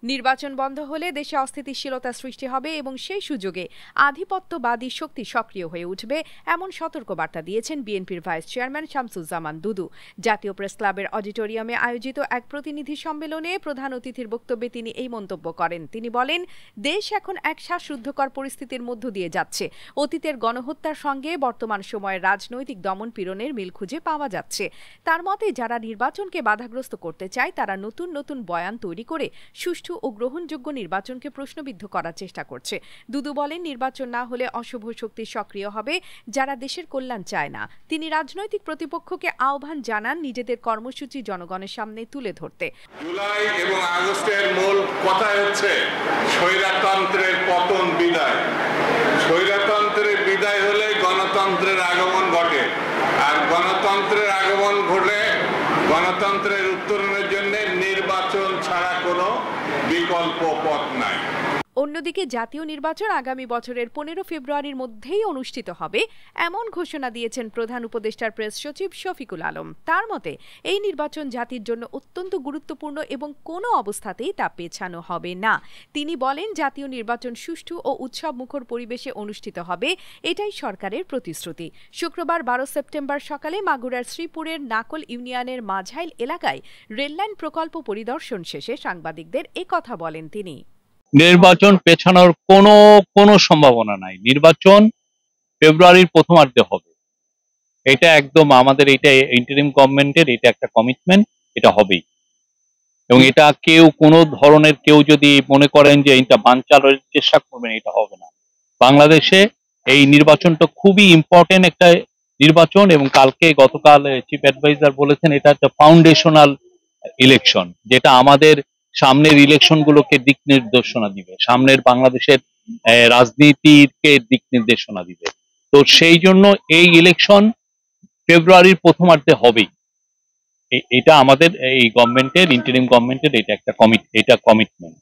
নির্বাচন বন্ধ হলে দেশে অস্থিতিশীলতা সৃষ্টি হবে এবং সেই সুযোগে আধিপত্যবাদী শক্তি সক্রিয় হয়ে উঠবে, এমন সতর্কবার্তা দিয়েছেন বিএনপির ভাইস চেয়ারম্যান শামসুজ্জামান দুদু। জাতীয় প্রেস ক্লাবের অডিটোরিয়ামে আয়োজিত এক প্রতিনিধি সম্মেলনে প্রধান অতিথির বক্তব্যে তিনি এই মন্তব্য করেন। তিনি বলেন, দেশ এখন এক শ্বাসরুদ্ধকর পরিস্থিতির মধ্য দিয়ে যাচ্ছে। অতীতের গণহত্যার সঙ্গে বর্তমান সময়ের রাজনৈতিক দমন পীড়নের মিল খুঁজে পাওয়া যাচ্ছে। তার মতে, যারা নির্বাচনকে বাধাগ্রস্ত করতে চায় তারা নতুন নতুন বয়ান তৈরি করে সুষ্ঠু ও গ্রহণযোগ্য নির্বাচনকে প্রশ্নবিদ্ধ করার চেষ্টা করছে। দুদু বলেন, নির্বাচন না হলে অশুভ শক্তি সক্রিয় হবে যারা দেশের কল্যাণ চায় না। তিনি রাজনৈতিক প্রতিপক্ষকে আহ্বান জানান নিজেদের কর্মসূচি জনগণের সামনে তুলে ধরতে। জুলাই এবং আগস্টের মূল কথা হচ্ছে স্বৈরতন্ত্রের পতন বিদায়। স্বৈরতন্ত্রের বিদায় হলে গণতন্ত্রের আগমন ঘটে, আর গণতন্ত্রের আগমন ঘটলে গণতন্ত্রের উত্তরণের জন্য নির্বাচন ছাড়া কোনো বিকল্প পথ নাই। অন্যদিকে জাতীয় নির্বাচন আগামী বছরের 15 ফেব্রুয়ারির মধ্যেই অনুষ্ঠিত হবে এমন ঘোষণা দিয়েছেন প্রধান উপদেষ্টার প্রেস সচিব শফিকুল আলম। তার মতে, এই নির্বাচন জাতির জন্য অত্যন্ত গুরুত্বপূর্ণ এবং কোনো অবস্থাতেই তা পেছানো হবে না। তিনি বলেন, জাতীয় নির্বাচন সুষ্ঠু ও উৎসবমুখর পরিবেশে অনুষ্ঠিত হবে, এটাই সরকারের প্রতিশ্রুতি। শুক্রবার 12 সেপ্টেম্বর সকালে মাগুরার শ্রীপুরের নাকল ইউনিয়নের মাঝাইল এলাকায় রেললাইন প্রকল্প পরিদর্শন শেষে সাংবাদিকদের একথা বলেন তিনি। নির্বাচন পেছানোর কোনো সম্ভাবনা নাই। নির্বাচন ফেব্রুয়ারির প্রথমার্ধে হবে, এটা একদম আমাদের, এটা ইন্টারিম গভর্নমেন্টের এটা একটা কমিটমেন্ট, এটা হবেই। এবং এটা কোনো ধরনের কেউ যদি মনে করেন যে এটা বানচালের চেষ্টা করবেন, এটা হবে না। বাংলাদেশে এই নির্বাচনটা খুবই ইম্পর্টেন্ট একটা নির্বাচন, এবং গতকাল চিফ অ্যাডভাইজার বলেছেন এটা একটা ফাউন্ডেশনাল ইলেকশন, যেটা আমাদের সামনের ইলেকশন গুলোকে দিক নির্দেশনা দিবে, সামনের বাংলাদেশের রাজনীতিকে দিক নির্দেশনা দিবে। তো সেই জন্য এই ইলেকশন ফেব্রুয়ারির প্রথমার্ধে হবেই। এটা আমাদের এই গভর্নমেন্টের, ইন্টারিম গভর্নমেন্টের এটা একটা কমিটমেন্ট।